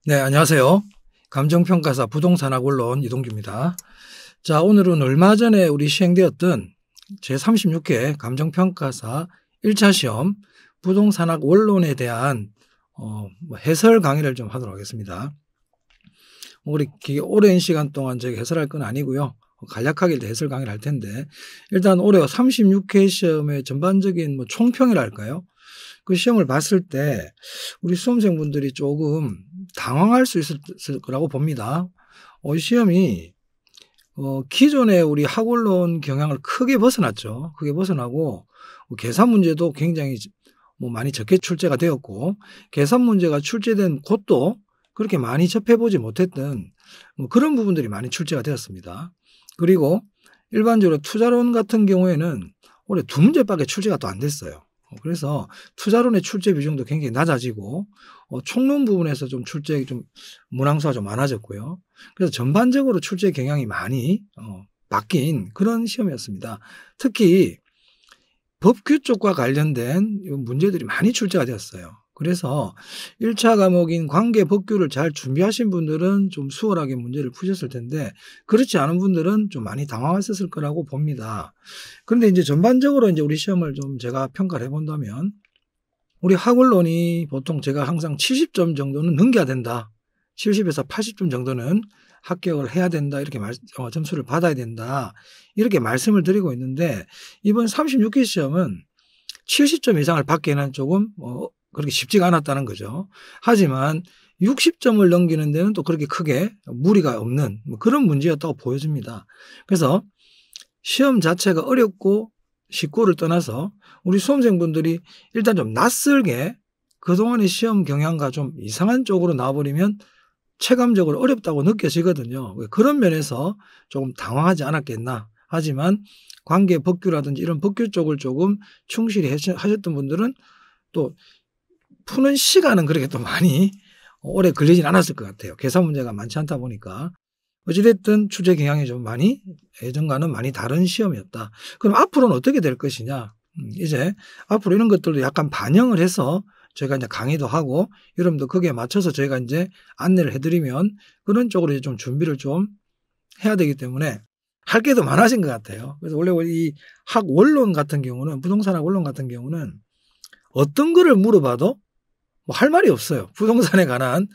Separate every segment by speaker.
Speaker 1: 네, 안녕하세요. 감정평가사 부동산학 원론 이동규입니다. 자, 오늘은 얼마 전에 우리 시행되었던 제36회 감정평가사 1차 시험 부동산학 원론에 대한 해설 강의를 좀 하도록 하겠습니다. 우리 오랜 시간 동안 제가 해설할 건 아니고요. 간략하게 해설 강의를 할 텐데, 일단 올해 36회 시험의 전반적인 총평이랄까요? 그 시험을 봤을 때 우리 수험생분들이 조금 당황할 수 있을 거라고 봅니다. 이 시험이 기존의 우리 학원론 경향을 크게 벗어났죠. 크게 벗어나고 계산 문제도 굉장히 많이 적게 출제가 되었고, 계산 문제가 출제된 곳도 그렇게 많이 접해보지 못했던 그런 부분들이 많이 출제가 되었습니다. 그리고 일반적으로 투자론 같은 경우에는 올해 2문제밖에 출제가 또 안 됐어요. 그래서 투자론의 출제 비중도 굉장히 낮아지고 총론 부분에서 좀 출제 문항수가 좀 많아졌고요. 그래서 전반적으로 출제 경향이 많이 바뀐 그런 시험이었습니다. 특히 법규 쪽과 관련된 문제들이 많이 출제가 되었어요. 그래서 1차 과목인 관계 법규를 잘 준비하신 분들은 좀 수월하게 문제를 푸셨을 텐데, 그렇지 않은 분들은 좀 많이 당황하셨을 거라고 봅니다. 그런데 이제 전반적으로 이제 우리 시험을 좀 제가 평가를 해본다면, 우리 학원론이 보통 제가 항상 70점 정도는 넘겨야 된다. 70에서 80점 정도는 합격을 해야 된다. 이렇게 점수를 받아야 된다. 이렇게 말씀을 드리고 있는데, 이번 36회 시험은 70점 이상을 받기에는 조금 그렇게 쉽지가 않았다는 거죠. 하지만 60점을 넘기는 데는 또 그렇게 크게 무리가 없는 그런 문제였다고 보여집니다. 그래서 시험 자체가 어렵고 쉽고를 떠나서 우리 수험생분들이 일단 좀 낯설게 그동안의 시험 경향과 좀 이상한 쪽으로 나와버리면 체감적으로 어렵다고 느껴지거든요. 그런 면에서 조금 당황하지 않았겠나. 하지만 관계 법규라든지 이런 법규 쪽을 조금 충실히 하셨던 분들은 또 푸는 시간은 그렇게 또 많이 오래 걸리진 않았을 것 같아요. 계산 문제가 많지 않다 보니까. 어찌됐든 출제 경향이 좀 많이 예전과는 많이 다른 시험이었다. 그럼 앞으로는 어떻게 될 것이냐. 이제 앞으로 이런 것들도 약간 반영을 해서 저희가 이제 강의도 하고 여러분도 거기에 맞춰서 저희가 이제 안내를 해드리면 그런 쪽으로 이제 좀 준비를 좀 해야 되기 때문에 할 게 더 많아진 것 같아요. 그래서 원래 이 학원론 같은 경우는, 부동산학 원론 같은 경우는 어떤 거를 물어봐도 할 말이 없어요. 부동산에 관한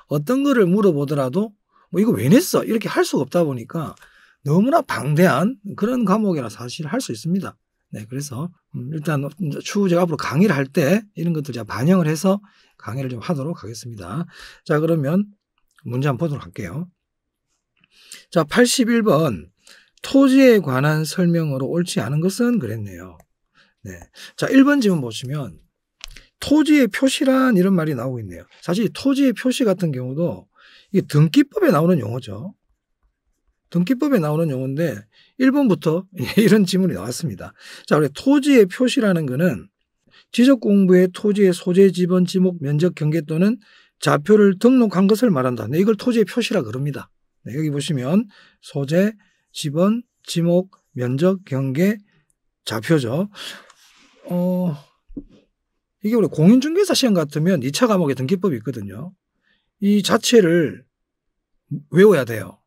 Speaker 1: 어떤 거를 물어보더라도 이거 왜 냈어? 이렇게 할 수가 없다 보니까 너무나 방대한 그런 과목이라 사실 할 수 있습니다. 네, 그래서 일단 추후 제가 앞으로 강의를 할 때 이런 것들 제가 반영을 해서 강의를 좀 하도록 하겠습니다. 자, 그러면 문제 한번 보도록 할게요. 자, 81번 토지에 관한 설명으로 옳지 않은 것은 그랬네요. 네. 자, 1번 지문 보시면 토지의 표시란 이런 말이 나오고 있네요. 사실 토지의 표시 같은 경우도 이게 등기법에 나오는 용어죠. 등기법에 나오는 용어인데 1번부터 이런 지문이 나왔습니다. 자, 우리 토지의 표시라는 거는 지적공부에 토지의 소재, 지번, 지목, 면적, 경계 또는 좌표를 등록한 것을 말한다. 네, 이걸 토지의 표시라 그럽니다. 네, 여기 보시면 소재, 지번, 지목, 면적, 경계, 좌표죠. 이게 우리 공인중개사 시험 같으면 2차 과목에 등기법이 있거든요. 이 자체를 외워야 돼요.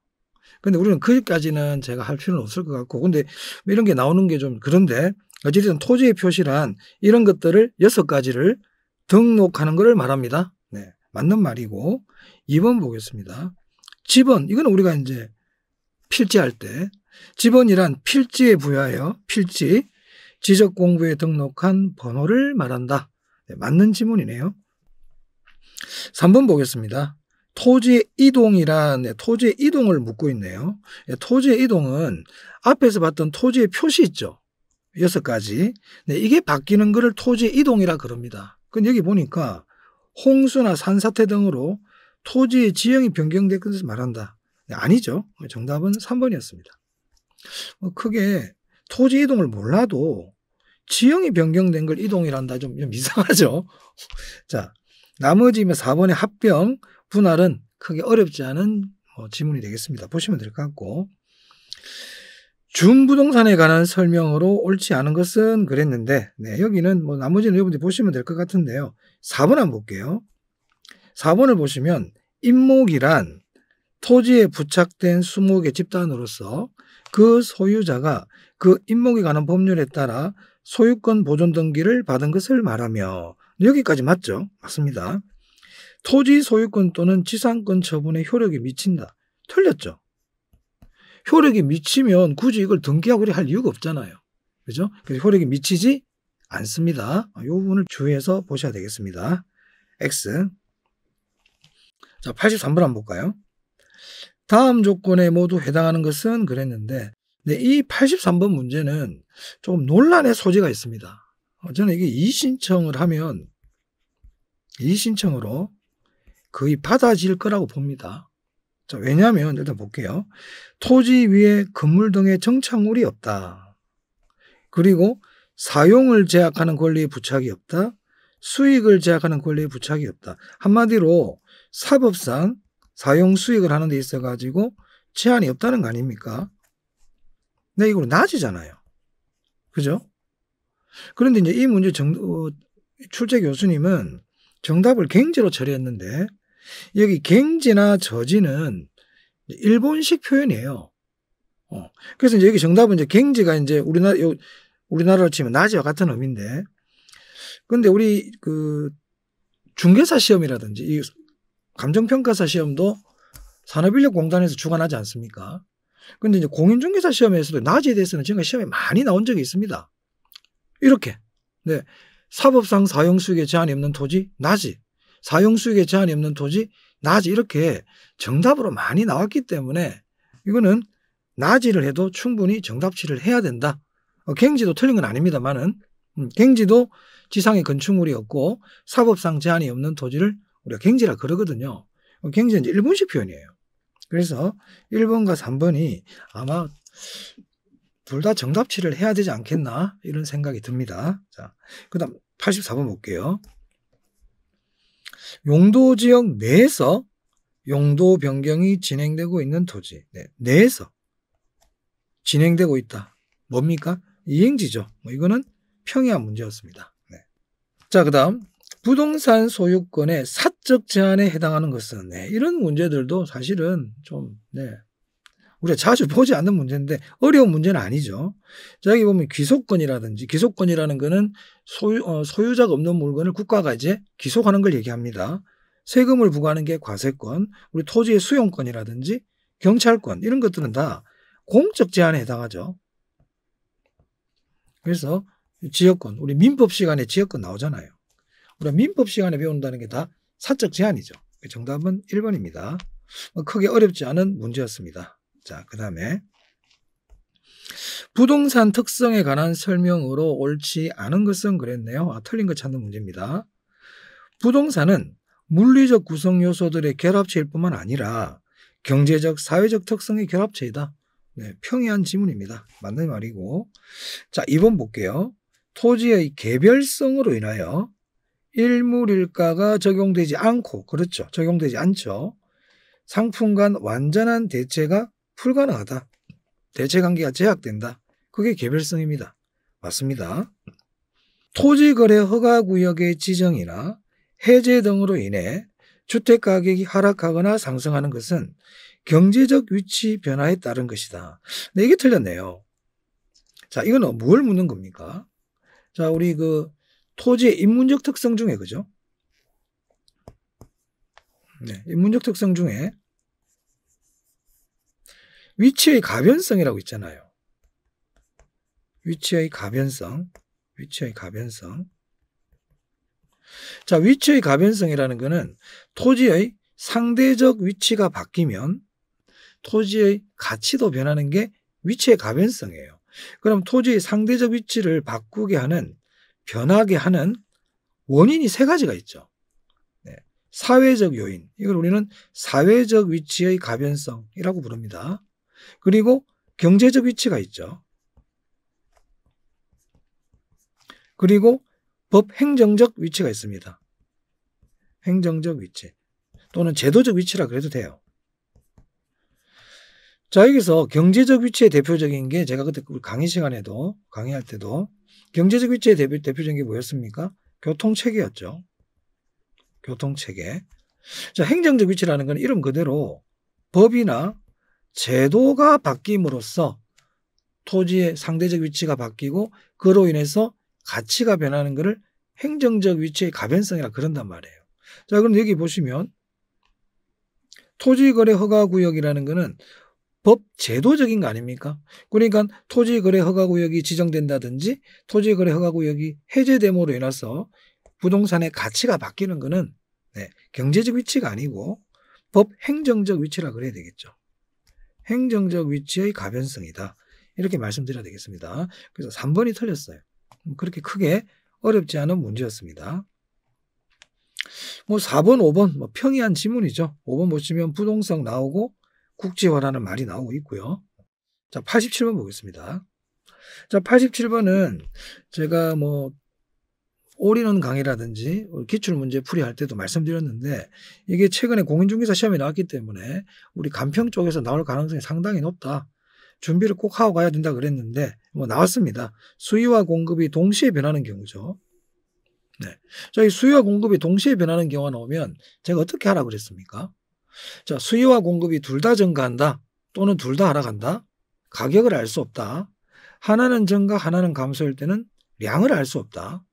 Speaker 1: 근데 우리는 거기까지는 제가 할 필요는 없을 것 같고, 근데 이런 게 나오는 게 좀 그런데, 어쨌든 토지의 표시란 이런 것들을 6가지를 등록하는 것을 말합니다. 네, 맞는 말이고, 2번 보겠습니다. 지번, 이건 우리가 이제 필지할 때, 지번이란 필지에 부여하여 필지, 지적 공부에 등록한 번호를 말한다. 네, 맞는 지문이네요. 3번 보겠습니다. 토지의 이동이란, 토지의 이동을 묻고 있네요. 토지의 이동은 앞에서 봤던 토지의 표시 있죠. 6가지. 네, 이게 바뀌는 것을 토지의 이동이라 그럽니다. 근데 여기 보니까 홍수나 산사태 등으로 토지의 지형이 변경될 것을 말한다. 네, 아니죠. 정답은 3번이었습니다. 크게 토지 이동을 몰라도 지형이 변경된 걸 이동이란다. 좀 이상하죠. 자, 나머지 4번의 합병, 분할은 크게 어렵지 않은 지문이 되겠습니다. 보시면 될 것 같고, 준부동산에 관한 설명으로 옳지 않은 것은 그랬는데, 네, 여기는 나머지는 여러분들이 보시면 될 것 같은데요. 4번 한번 볼게요. 4번을 보시면 임목이란 토지에 부착된 수목의 집단으로서 그 소유자가 그 임목에 관한 법률에 따라 소유권 보존 등기를 받은 것을 말하며, 여기까지 맞죠? 맞습니다. 토지 소유권 또는 지상권 처분에 효력이 미친다. 틀렸죠? 효력이 미치면 굳이 이걸 등기하고 할 이유가 없잖아요. 그죠? 그래서 효력이 미치지 않습니다. 이 부분을 주의해서 보셔야 되겠습니다. X. 자, 83번 한번 볼까요? 다음 조건에 모두 해당하는 것은 그랬는데, 네, 이 83번 문제는 조금 논란의 소지가 있습니다. 저는 이게 이의신청을 하면 이의신청으로 거의 받아질 거라고 봅니다. 자, 왜냐하면 일단 볼게요. 토지 위에 건물 등의 정착물이 없다. 그리고 사용을 제약하는 권리의 부착이 없다. 수익을 제약하는 권리의 부착이 없다. 한마디로 사법상 사용 수익을 하는 데 있어 가지고 제한이 없다는 거 아닙니까? 네, 이거 낮이잖아요. 그죠? 그런데 이제 이 문제 출제 교수님은 정답을 갱지로 처리했는데, 여기 갱지나 저지는 일본식 표현이에요. 그래서 이제 여기 정답은 이제 갱지가 이제 우리나라로 치면 낮이와 같은 의미인데, 근데 우리 그 중개사 시험이라든지 이 감정평가사 시험도 산업인력공단에서 주관하지 않습니까? 근데 이제 공인중개사 시험에서도 낮이에 대해서는 지금까지 시험에 많이 나온 적이 있습니다. 이렇게. 네. 사법상 사용수익에 제한이 없는 토지, 낮이. 사용수익에 제한이 없는 토지, 낮이. 이렇게 정답으로 많이 나왔기 때문에 이거는 낮이를 해도 충분히 정답치를 해야 된다. 갱지도 틀린 건 아닙니다만은, 갱지도 지상에 건축물이 없고 사법상 제한이 없는 토지를 우리가 갱지라 그러거든요. 갱지는 이제 일본식 표현이에요. 그래서 1번과 3번이 아마 둘 다 정답치를 해야 되지 않겠나 이런 생각이 듭니다. 자, 그 다음 84번 볼게요. 용도지역 내에서 용도 변경이 진행되고 있는 토지. 네, 내에서 진행되고 있다. 뭡니까? 이행지죠. 이거는 평이한 문제였습니다. 네. 자, 그 다음 부동산 소유권의 사적 제한에 해당하는 것은, 네, 이런 문제들도 사실은 좀, 네, 우리가 자주 보지 않는 문제인데 어려운 문제는 아니죠. 자, 여기 보면 귀속권이라든지, 귀속권이라는 거는 소유자가 없는 물건을 국가가 이제 귀속하는 걸 얘기합니다. 세금을 부과하는 게 과세권, 우리 토지의 수용권이라든지 경찰권, 이런 것들은 다 공적 제한에 해당하죠. 그래서 지역권, 우리 민법 시간에 지역권 나오잖아요. 우리가 민법 시간에 배운다는 게 다 사적 제한이죠. 정답은 1번입니다. 크게 어렵지 않은 문제였습니다. 자, 그 다음에 부동산 특성에 관한 설명으로 옳지 않은 것은 그랬네요. 틀린 거 찾는 문제입니다. 부동산은 물리적 구성 요소들의 결합체일 뿐만 아니라 경제적, 사회적 특성의 결합체이다. 네, 평이한 지문입니다. 맞는 말이고. 자, 2번 볼게요. 토지의 개별성으로 인하여 일물일가가 적용되지 않고, 그렇죠. 적용되지 않죠. 상품 간 완전한 대체가 불가능하다. 대체관계가 제약된다. 그게 개별성입니다. 맞습니다. 토지거래 허가구역의 지정이나 해제 등으로 인해 주택가격이 하락하거나 상승하는 것은 경제적 위치 변화에 따른 것이다. 네, 이게 틀렸네요. 자, 이건 뭘 묻는 겁니까? 자, 우리 그 토지의 인문적 특성 중에, 그죠? 네, 인문적 특성 중에 위치의 가변성이라고 있잖아요. 위치의 가변성. 위치의 가변성. 자, 위치의 가변성이라는 것은 토지의 상대적 위치가 바뀌면 토지의 가치도 변하는 게 위치의 가변성이에요. 그럼 토지의 상대적 위치를 바꾸게 하는, 변하게 하는 원인이 세 가지가 있죠. 네. 사회적 요인. 이걸 우리는 사회적 위치의 가변성이라고 부릅니다. 그리고 경제적 위치가 있죠. 그리고 법 행정적 위치가 있습니다. 행정적 위치 또는 제도적 위치라 그래도 돼요. 자, 여기서 경제적 위치의 대표적인 게, 제가 그때 강의 시간에도, 강의할 때도 경제적 위치의 대표적인 게 뭐였습니까? 교통체계였죠. 교통체계. 자, 행정적 위치라는 건 이름 그대로 법이나 제도가 바뀜으로써 토지의 상대적 위치가 바뀌고 그로 인해서 가치가 변하는 것을 행정적 위치의 가변성이라 그런단 말이에요. 자, 그럼 여기 보시면 토지거래 허가구역이라는 것은 법 제도적인 거 아닙니까? 그러니까 토지거래 허가구역이 지정된다든지 토지거래 허가구역이 해제됨으로 인해서 부동산의 가치가 바뀌는 것은 경제적 위치가 아니고 법 행정적 위치라 그래야 되겠죠. 행정적 위치의 가변성이다. 이렇게 말씀드려야 되겠습니다. 그래서 3번이 틀렸어요. 그렇게 크게 어렵지 않은 문제였습니다. 4번, 5번 평이한 지문이죠. 5번 보시면 부동성 나오고 국지화라는 말이 나오고 있고요. 자, 87번 보겠습니다. 자, 87번은 제가 올인원 강의라든지 기출문제 풀이할 때도 말씀드렸는데 이게 최근에 공인중개사 시험에 나왔기 때문에 우리 간평 쪽에서 나올 가능성이 상당히 높다. 준비를 꼭 하고 가야 된다 그랬는데 나왔습니다. 수요와 공급이 동시에 변하는 경우죠. 네. 자, 이 수요와 공급이 동시에 변하는 경우가 나오면 제가 어떻게 하라 그랬습니까? 자, 수요와 공급이 둘 다 증가한다 또는 둘 다 하락한다. 가격을 알 수 없다. 하나는 증가 하나는 감소일 때는 량을 알 수 없다.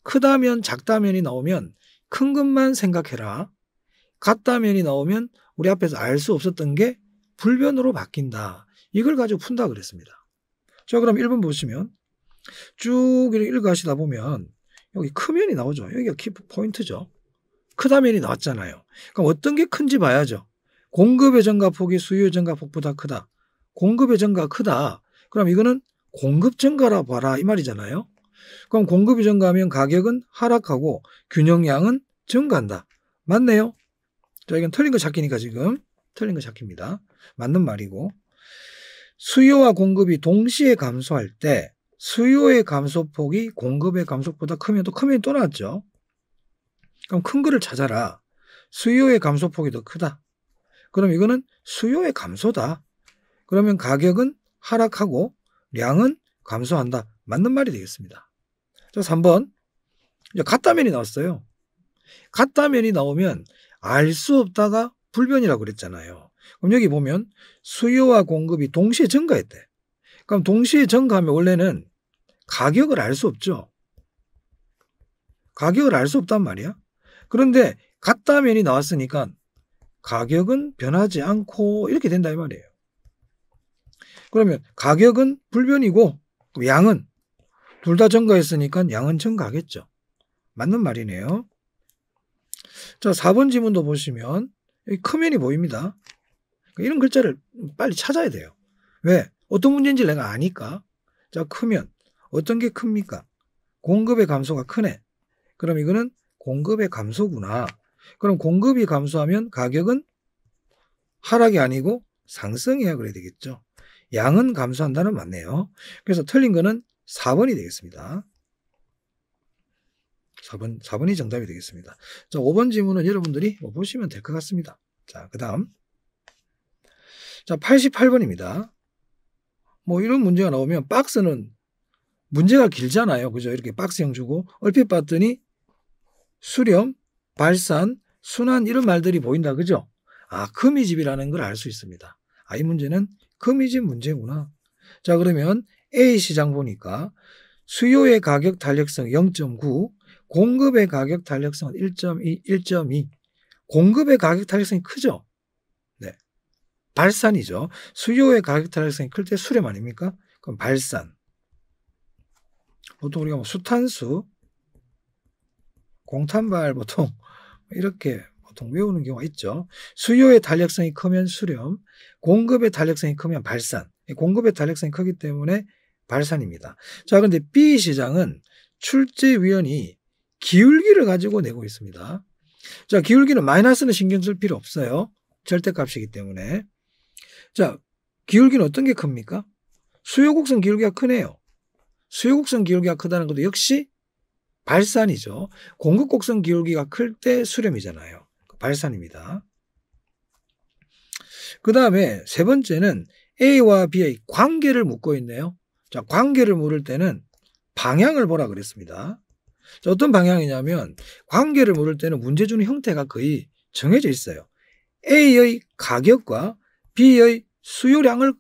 Speaker 1: 크다면 작다면이 나오면 큰 것만 생각해라. 같다면이 나오면 우리 앞에서 알 수 없었던 게 불변으로 바뀐다. 이걸 가지고 푼다 그랬습니다. 자, 그럼 1번 보시면 쭉 이렇게 읽어가시다 보면 여기 크면이 나오죠. 여기가 키 포인트죠. 크다면이 나왔잖아요. 그럼 어떤 게 큰지 봐야죠. 공급의 증가폭이 수요의 증가폭보다 크다. 공급의 증가가 크다. 그럼 이거는 공급 증가라 봐라 이 말이잖아요. 그럼 공급이 증가하면 가격은 하락하고 균형량은 증가한다. 맞네요. 자, 이건 틀린 거 찾기니까 지금 틀린 거 찾기입니다. 맞는 말이고 수요와 공급이 동시에 감소할 때 수요의 감소폭이 공급의 감소폭보다 크면 또 나왔죠. 그럼 큰 거를 찾아라. 수요의 감소폭이 더 크다. 그럼 이거는 수요의 감소다. 그러면 가격은 하락하고 량은 감소한다. 맞는 말이 되겠습니다. 자, 3번. 같다면이 나왔어요. 같다면이 나오면 알 수 없다가 불변이라고 그랬잖아요. 그럼 여기 보면 수요와 공급이 동시에 증가했대. 그럼 동시에 증가하면 원래는 가격을 알 수 없죠. 가격을 알 수 없단 말이야. 그런데 같다면이 나왔으니까 가격은 변하지 않고 이렇게 된다 이 말이에요. 그러면 가격은 불변이고 양은 둘 다 증가했으니까 양은 증가하겠죠. 맞는 말이네요. 자, 4번 지문도 보시면 여기 크면이 보입니다. 이런 글자를 빨리 찾아야 돼요. 왜? 어떤 문제인지 내가 아니까. 자, 크면 어떤 게 큽니까? 공급의 감소가 크네. 그럼 이거는 공급의 감소구나. 그럼 공급이 감소하면 가격은 하락이 아니고 상승해야 그래야 되겠죠. 양은 감소한다는 맞네요. 그래서 틀린 거는 4번이 되겠습니다. 4번이 정답이 되겠습니다. 자, 5번 지문은 여러분들이 보시면 될 것 같습니다. 자, 그 다음. 자, 88번입니다. 이런 문제가 나오면 박스는 문제가 길잖아요. 그죠? 이렇게 박스형 주고 얼핏 봤더니 수렴, 발산, 순환 이런 말들이 보인다. 그죠? 아, 금이집이라는 걸 알 수 있습니다. 아, 이 문제는 금이집 문제구나. 자, 그러면 A 시장 보니까 수요의 가격 탄력성 0.9, 공급의 가격 탄력성은 1.2, 1.2. 공급의 가격 탄력성이 크죠? 네. 발산이죠. 수요의 가격 탄력성이 클 때 수렴 아닙니까? 그럼 발산. 보통 우리가 수탄수, 공탄발 보통 이렇게 보통 외우는 경우가 있죠. 수요의 탄력성이 크면 수렴, 공급의 탄력성이 크면 발산. 공급의 탄력성이 크기 때문에 발산입니다. 자, 그런데 B 시장은 출제위원이 기울기를 가지고 내고 있습니다. 자, 기울기는 마이너스는 신경 쓸 필요 없어요. 절대값이기 때문에. 자, 기울기는 어떤 게 큽니까? 수요 곡선 기울기가 크네요. 수요 곡선 기울기가 크다는 것도 역시 발산이죠. 공급 곡선 기울기가 클 때 수렴이잖아요. 발산입니다. 그 다음에 세 번째는 A와 B의 관계를 묻고 있네요. 자, 관계를 물을 때는 방향을 보라 그랬습니다. 자, 어떤 방향이냐면 관계를 물을 때는 문제 주는 형태가 거의 정해져 있어요. A의 가격과 B의 수요량을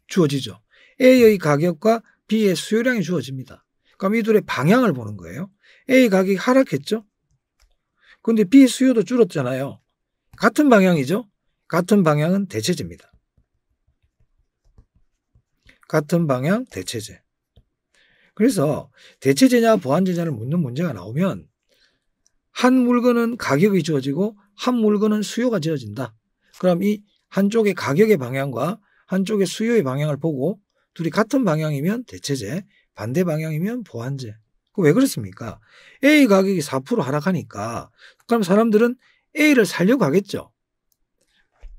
Speaker 1: 주어지죠. A의 가격과 B의 수요량이 주어집니다. 그럼 이 둘의 방향을 보는 거예요. A 가격이 하락했죠. 그런데 B 수요도 줄었잖아요. 같은 방향이죠. 같은 방향은 대체제입니다. 같은 방향 대체제. 그래서 대체제냐 보완제냐를 묻는 문제가 나오면 한 물건은 가격이 주어지고 한 물건은 수요가 지어진다. 그럼 이 한쪽의 가격의 방향과 한쪽의 수요의 방향을 보고 둘이 같은 방향이면 대체제, 반대 방향이면 보완제. 왜 그렇습니까? A 가격이 4% 하락하니까 그럼 사람들은 A를 사려고 하겠죠.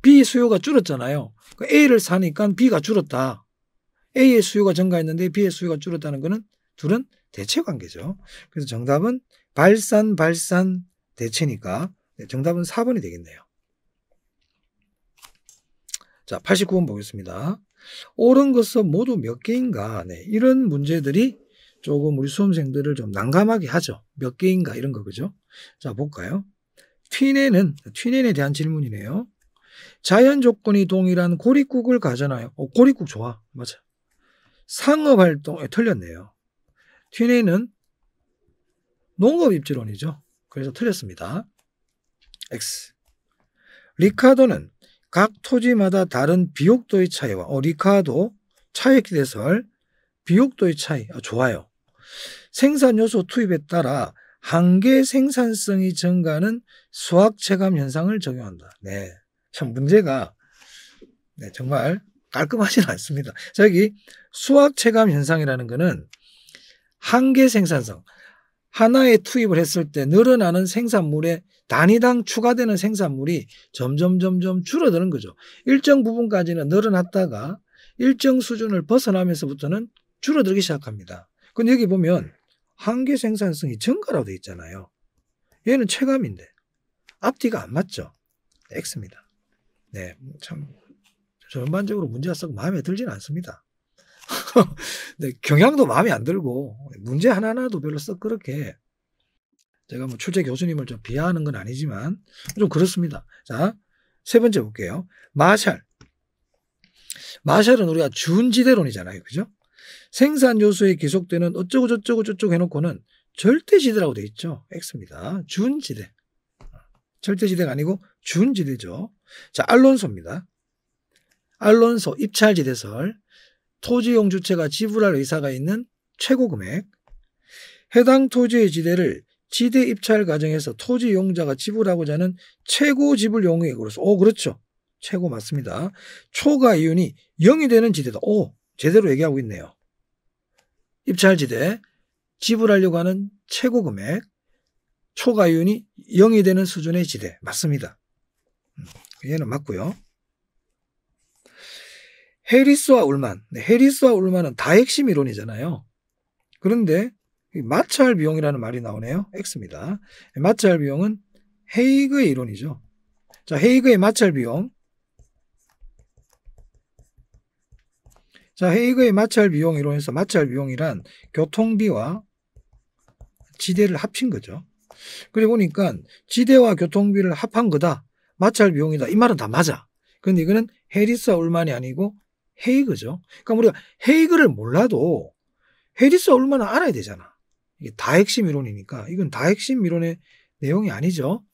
Speaker 1: B 수요가 줄었잖아요. A를 사니까 B가 줄었다. A의 수요가 증가했는데 B의 수요가 줄었다는 것은 둘은 대체 관계죠. 그래서 정답은 발산 대체니까 정답은 4번이 되겠네요. 자, 89번 보겠습니다. 옳은 것은 모두 몇 개인가? 네, 이런 문제들이 조금 우리 수험생들을 좀 난감하게 하죠. 몇 개인가 이런 거 그죠? 자, 볼까요? 튀넨에 대한 질문이네요. 자연 조건이 동일한 고립국을 가잖아요. 고립국 좋아. 맞아. 상업활동에 틀렸네요. 튀넨은 농업입지론이죠. 그래서 틀렸습니다. X. 리카도는 각 토지마다 다른 비옥도의 차이와 리카도 차액기대설 비옥도의 차이 좋아요. 생산요소 투입에 따라 한계 생산성이 증가하는 수학체감 현상을 적용한다. 네, 참 문제가 정말 깔끔하지는 않습니다. 자, 여기 수학체감 현상이라는 것은 한계 생산성, 하나에 투입을 했을 때 늘어나는 생산물의 단위당 추가되는 생산물이 점점 줄어드는 거죠. 일정 부분까지는 늘어났다가 일정 수준을 벗어나면서부터는 줄어들기 시작합니다. 근데 여기 보면 한계 생산성이 증가라고 되어 있잖아요. 얘는 체감인데 앞뒤가 안 맞죠. X입니다. 네, 참 전반적으로 문제가 썩 마음에 들지는 않습니다. 네, 경향도 마음에 안 들고 문제 하나하나도 별로 썩 그렇게 제가 뭐 출제 교수님을 좀 비하하는 건 아니지만 좀 그렇습니다. 자, 세 번째 볼게요. 마샬은 우리가 준지대론이잖아요. 그죠? 생산 요소에 기속되는 어쩌고 저쩌고 해놓고는 절대지대라고 돼 있죠. X입니다. 준지대. 절대지대가 아니고 준지대죠. 자, 알론소입니다. 알론소 입찰지대설. 토지용 주체가 지불할 의사가 있는 최고 금액. 해당 토지의 지대를 지대 입찰 과정에서 토지 이용자가 지불하고자 하는 최고 지불 용액으로서 그렇죠. 최고 맞습니다. 초과 이윤이 0이 되는 지대다. 제대로 얘기하고 있네요. 입찰 지대 지불하려고 하는 최고 금액 초과 이윤이 0이 되는 수준의 지대 맞습니다. 얘는 맞고요. 해리스와 울만. 해리스와 울만은 다핵심 이론이잖아요. 그런데 마찰 비용이라는 말이 나오네요. X입니다. 마찰 비용은 헤이그의 이론이죠. 자, 헤이그의 마찰 비용. 자, 헤이그의 마찰 비용 이론에서 마찰 비용이란 교통비와 지대를 합친 거죠. 그래 보니까 지대와 교통비를 합한 거다. 마찰 비용이다. 이 말은 다 맞아. 그런데 이거는 해리스와 울만이 아니고 헤이그죠. 그러니까 우리가 헤이그를 몰라도 해리스와 울만은 알아야 되잖아. 이게 다핵심 이론이니까 이건 다핵심 이론의 내용이 아니죠.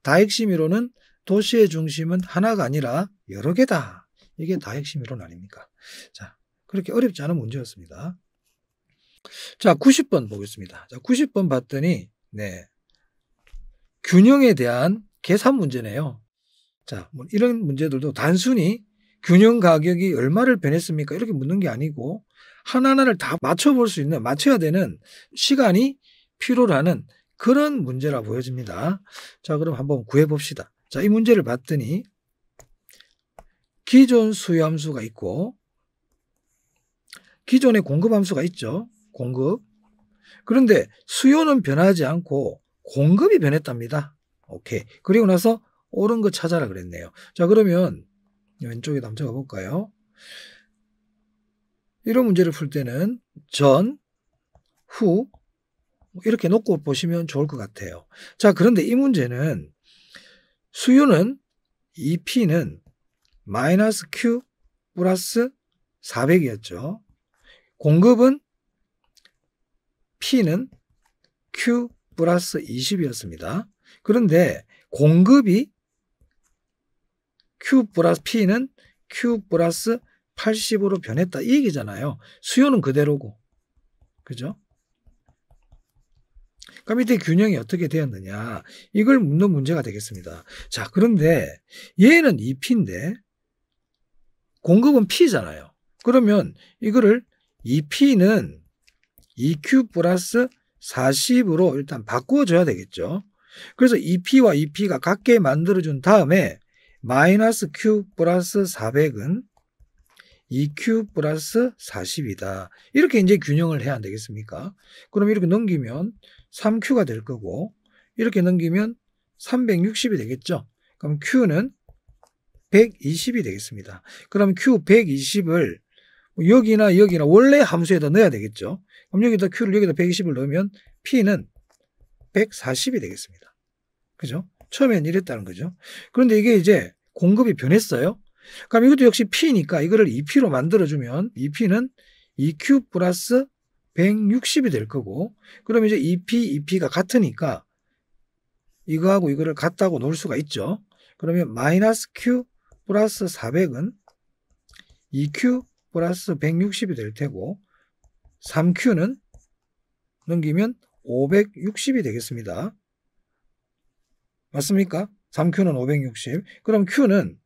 Speaker 1: 다핵심 이론은 도시의 중심은 하나가 아니라 여러 개다. 이게 다핵심 이론 아닙니까? 자, 그렇게 어렵지 않은 문제였습니다. 자, 90번 보겠습니다. 자, 90번 봤더니 균형에 대한 계산 문제네요. 자, 뭐 이런 문제들도 단순히 균형 가격이 얼마를 변했습니까? 이렇게 묻는 게 아니고 하나하나를 다 맞춰볼 수 있는, 맞춰야 되는 시간이 필요로 하는 그런 문제라 보여집니다. 자, 그럼 한번 구해봅시다. 자, 이 문제를 봤더니 기존 수요 함수가 있고 기존에 공급 함수가 있죠. 공급. 그런데 수요는 변하지 않고 공급이 변했답니다. 오케이. 그리고 나서 옳은 거 찾아라 그랬네요. 자, 그러면 왼쪽에 한번 적어 볼까요? 이런 문제를 풀 때는 전, 후 이렇게 놓고 보시면 좋을 것 같아요. 자, 그런데 이 문제는 수요는 EP는 마이너스 Q 플러스 400이었죠. 공급은 P는 Q 플러스 20이었습니다. 그런데 공급이 Q 플러스 P는 Q 플러스 80으로 변했다. 이 얘기잖아요. 수요는 그대로고. 그죠? 그럼 이때 균형이 어떻게 되었느냐. 이걸 묻는 문제가 되겠습니다. 자, 그런데 얘는 EP인데 공급은 P잖아요. 그러면 이거를 EP는 EQ 플러스 40으로 일단 바꿔줘야 되겠죠. 그래서 EP와 EP가 같게 만들어준 다음에 마이너스 Q 플러스 400은 EQ 플러스 40이다. 이렇게 이제 균형을 해야 안 되겠습니까? 그럼 이렇게 넘기면 3Q가 될 거고, 이렇게 넘기면 360이 되겠죠. 그럼 Q는 120이 되겠습니다. 그럼 Q 120을 여기나 여기나 원래 함수에다 넣어야 되겠죠. 그럼 여기다 Q를 여기다 120을 넣으면 P는 140이 되겠습니다. 그죠? 처음엔 이랬다는 거죠. 그런데 이게 이제 공급이 변했어요. 그럼 이것도 역시 P니까 이거를 EP로 만들어주면 EP는 EQ 플러스 160이 될 거고, 그럼 이제 EP가 같으니까 이거하고 이거를 같다고 놓을 수가 있죠. 그러면 마이너스 Q 플러스 400은 EQ 플러스 160이 될 테고 3Q는 넘기면 560이 되겠습니다. 맞습니까? 3Q는 560. 그럼 Q는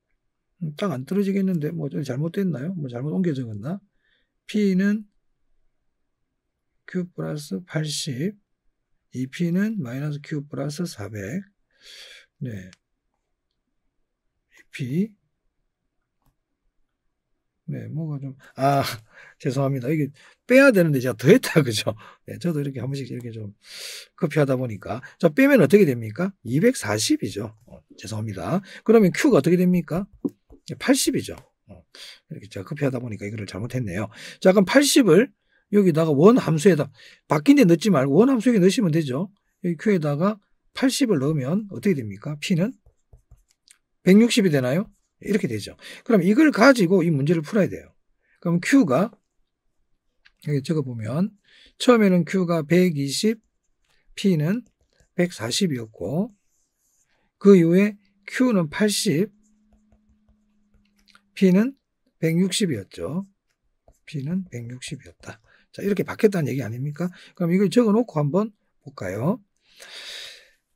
Speaker 1: 딱 안 떨어지겠는데 뭐 잘못됐나요? 뭐 잘못 옮겨 적었나? P는 Q 플러스 80, EP는 마이너스 Q 플러스 400. 네. EP. 네, 뭐가 좀, 죄송합니다. 이게 빼야 되는데 제가 더 했다, 그죠? 네, 저도 이렇게 한 번씩 이렇게 좀 커피하다 보니까. 자, 빼면 어떻게 됩니까? 240이죠. 죄송합니다. 그러면 Q가 어떻게 됩니까? 80이죠. 이렇게 제가 커피하다 보니까 이거를 잘못했네요. 자, 그럼 80을 여기다가 원 함수에다 바뀐 데 넣지 말고 원 함수에 넣으시면 되죠. 여기 Q에다가 80을 넣으면 어떻게 됩니까? P는 160이 되나요? 이렇게 되죠. 그럼 이걸 가지고 이 문제를 풀어야 돼요. 그럼 Q가 여기 적어보면 처음에는 Q가 120, P는 140이었고 그 이후에 Q는 80, P는 160이었죠. P는 160이었다. 자, 이렇게 바뀌었다는 얘기 아닙니까? 그럼 이걸 적어놓고 한번 볼까요?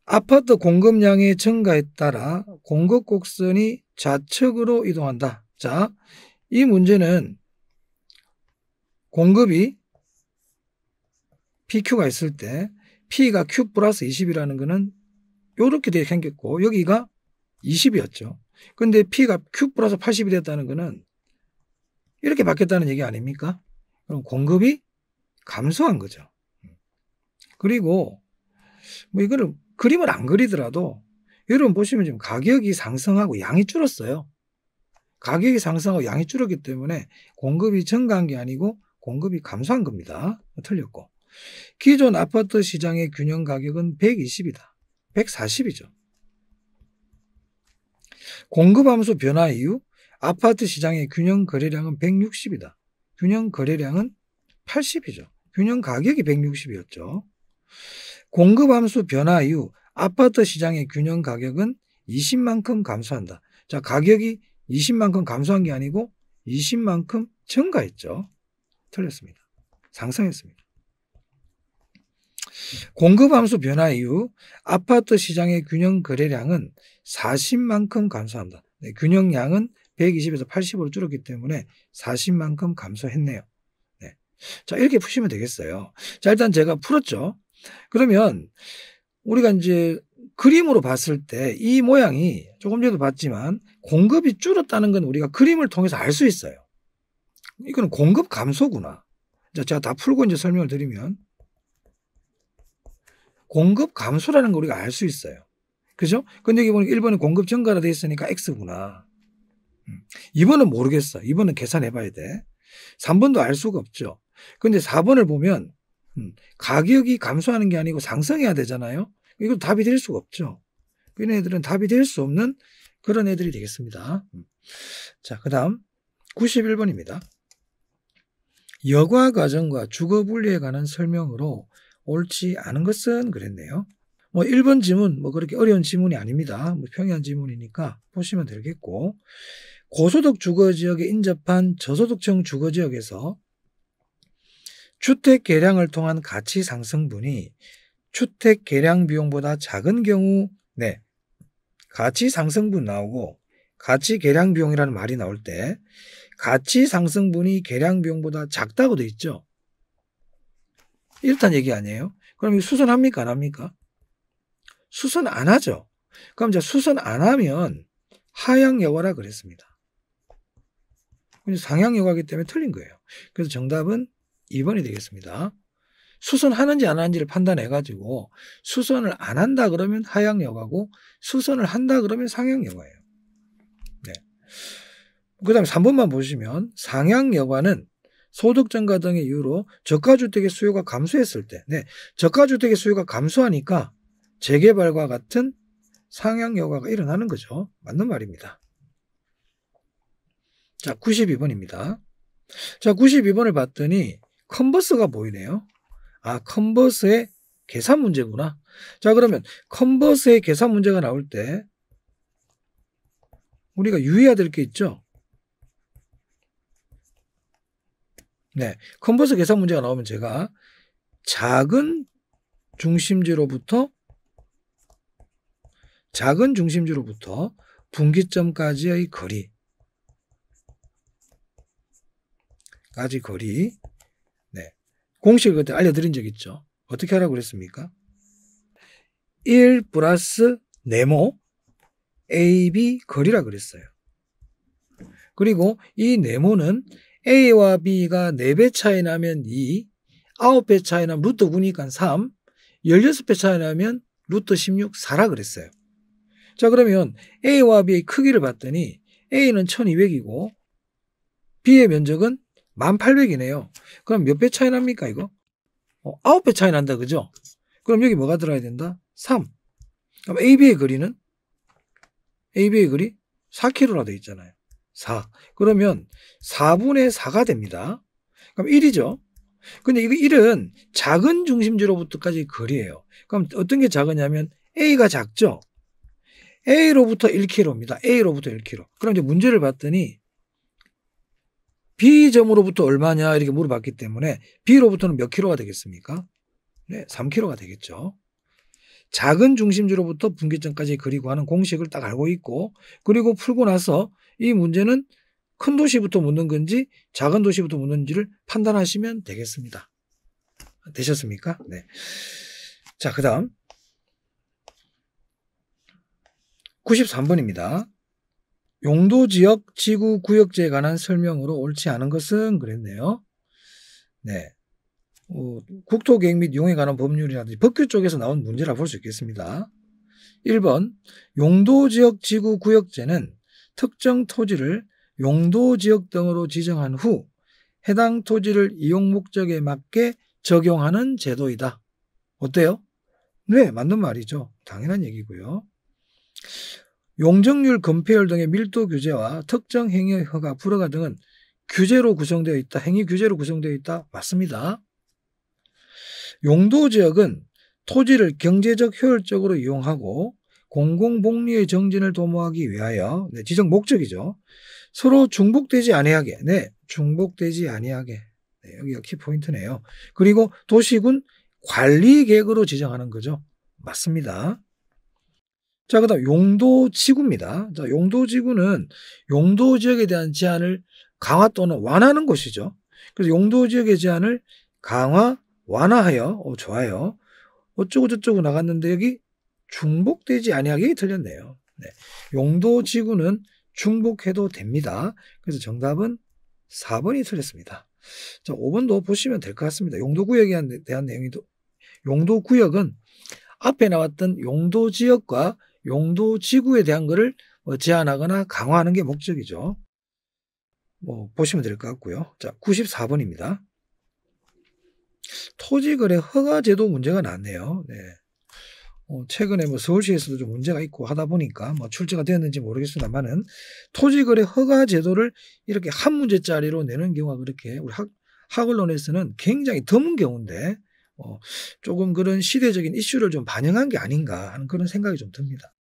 Speaker 1: 아파트 공급량의 증가에 따라 공급 곡선이 좌측으로 이동한다. 자, 이 문제는 공급이 PQ가 있을 때 P가 Q 플러스 20이라는 거는 이렇게 되게 생겼고 여기가 20이었죠. 근데 P가 Q 플러스 80이 됐다는 거는 이렇게 바뀌었다는 얘기 아닙니까? 그럼 공급이 감소한 거죠. 그리고 뭐 이거를 그림을 안 그리더라도 여러분 보시면 지금 가격이 상승하고 양이 줄었어요. 가격이 상승하고 양이 줄었기 때문에 공급이 증가한 게 아니고 공급이 감소한 겁니다. 틀렸고. 기존 아파트 시장의 균형 가격은 120이다. 140이죠. 공급함수 변화 이후 아파트 시장의 균형 거래량은 160이다. 균형 거래량은 80이죠. 균형 가격이 160이었죠. 공급함수 변화 이후 아파트 시장의 균형 가격은 20만큼 감소한다. 자, 가격이 20만큼 감소한 게 아니고 20만큼 증가했죠. 틀렸습니다. 상승했습니다. 공급함수 변화 이후 아파트 시장의 균형 거래량은 40만큼 감소한다. 네, 균형량은 120에서 80으로 줄었기 때문에 40만큼 감소했네요. 네. 자, 이렇게 푸시면 되겠어요. 자, 일단 제가 풀었죠. 그러면 우리가 이제 그림으로 봤을 때 이 모양이 조금 전에도 봤지만 공급이 줄었다는 건 우리가 그림을 통해서 알 수 있어요. 이거는 공급 감소구나. 자, 제가 다 풀고 이제 설명을 드리면 공급 감소라는 거 우리가 알 수 있어요. 그죠? 근데 여기 보니까 1번에 공급 증가로 되어 있으니까 X구나. 2번은 모르겠어. 2번은 계산해 봐야 돼. 3번도 알 수가 없죠. 근데 4번을 보면 가격이 감소하는 게 아니고 상승해야 되잖아요. 이거 답이 될 수가 없죠. 이런 애들은 답이 될 수 없는 그런 애들이 되겠습니다. 자, 그 다음 91번입니다. 여과 과정과 주거 분리에 관한 설명으로 옳지 않은 것은 그랬네요. 1번 지문 그렇게 어려운 지문이 아닙니다. 평이한 지문이니까 보시면 되겠고, 고소득 주거지역에 인접한 저소득층 주거지역에서 주택 개량을 통한 가치 상승분이 주택 개량 비용보다 작은 경우, 네, 가치 상승분 나오고 가치 개량 비용이라는 말이 나올 때 가치 상승분이 개량 비용보다 작다고 돼 있죠. 이렇다는 얘기 아니에요? 그럼 이거 수선합니까? 안 합니까? 수선 안 하죠. 그럼 이제 수선 안 하면 하향 여과라 그랬습니다. 상향 여과이기 때문에 틀린 거예요. 그래서 정답은 2번이 되겠습니다. 수선하는지 안 하는지를 판단해 가지고 수선을 안 한다 그러면 하향 여과고 수선을 한다 그러면 상향 여과예요. 네. 그다음에 3번만 보시면 상향 여과는 소득 증가 등의 이유로 저가주택의 수요가 감소했을 때, 네, 저가주택의 수요가 감소하니까 재개발과 같은 상향 여과가 일어나는 거죠. 맞는 말입니다. 자, 92번입니다. 자, 92번을 봤더니 컨버스가 보이네요. 아, 컨버스의 계산 문제구나. 자, 그러면 컨버스의 계산 문제가 나올 때 우리가 유의해야 될 게 있죠. 네, 컨버스 계산 문제가 나오면 제가 작은 중심지로부터 분기점까지의 거리, 네, 공식을 그때 알려드린 적 있죠. 어떻게 하라고 그랬습니까? 1 플러스 네모 AB 거리라 그랬어요. 그리고 이 네모는 A와 B가 4배 차이 나면 2, 9배 차이 나면 루트 9니까 3, 16배 차이 나면 루트 16, 4라 그랬어요. 자, 그러면 A와 B의 크기를 봤더니 A는 1200이고 B의 면적은 1800이네요. 그럼 몇 배 차이 납니까, 이거? 9배 차이 난다, 그죠? 그럼 여기 뭐가 들어야 된다? 3. 그럼 AB의 거리는? AB의 거리 4km라 되어 있잖아요. 4. 그러면 4분의 4가 됩니다. 그럼 1이죠. 근데 이거 1은 작은 중심지로부터까지 거리예요. 그럼 어떤 게 작으냐면 A가 작죠. A로부터 1km입니다. A로부터 1km. 그럼 이제 문제를 봤더니 B점으로부터 얼마냐 이렇게 물어봤기 때문에 B로부터는 몇 킬로가 되겠습니까? 네, 3km가 되겠죠. 작은 중심지로부터 분기점까지 그리고 하는 공식을 딱 알고 있고, 그리고 풀고 나서 이 문제는 큰 도시부터 묻는 건지 작은 도시부터 묻는지를 판단하시면 되겠습니다. 되셨습니까? 네. 자, 그 다음 93번입니다. 용도지역 지구구역제에 관한 설명으로 옳지 않은 것은 그랬네요. 네. 국토계획 및 용에 관한 법률이라든지 법규 쪽에서 나온 문제라 볼 수 있겠습니다. 1번 용도지역 지구구역제는 특정 토지를 용도지역 등으로 지정한 후 해당 토지를 이용 목적에 맞게 적용하는 제도이다. 어때요? 네, 맞는 말이죠. 당연한 얘기고요. 용적률, 건폐율 등의 밀도 규제와 특정 행위의 허가, 불허가 등은 규제로 구성되어 있다. 행위 규제로 구성되어 있다. 맞습니다. 용도지역은 토지를 경제적 효율적으로 이용하고 공공복리의 정진을 도모하기 위하여, 네, 지정 목적이죠. 서로 중복되지 아니하게, 네, 중복되지 아니하게, 네, 여기가 키포인트네요. 그리고 도시군 관리계획으로 지정하는 거죠. 맞습니다. 자, 그 다음 용도지구입니다. 자, 용도지구는 용도지역에 대한 제한을 강화 또는 완화하는 곳이죠. 그래서 용도지역의 제한을 강화, 완화하여, 좋아요. 어쩌고 저쩌고 나갔는데 여기 중복되지 아니하게 틀렸네요. 네. 용도지구는 중복해도 됩니다. 그래서 정답은 4번이 틀렸습니다. 자, 5번도 보시면 될 것 같습니다. 용도구역에 대한 내용이도, 용도구역은 앞에 나왔던 용도지역과 용도지구에 대한 것을 제한하거나 강화하는 게 목적이죠. 보시면 될 것 같고요. 자, 94번입니다. 토지거래 허가제도 문제가 났네요. 네. 최근에 뭐 서울시에서도 좀 문제가 있고 하다 보니까 뭐 출제가 되었는지 모르겠습니다만은 토지거래 허가 제도를 이렇게 한 문제짜리로 내는 경우가 그렇게 우리 학 언론에서는 굉장히 드문 경우인데 조금 그런 시대적인 이슈를 좀 반영한 게 아닌가 하는 그런 생각이 좀 듭니다.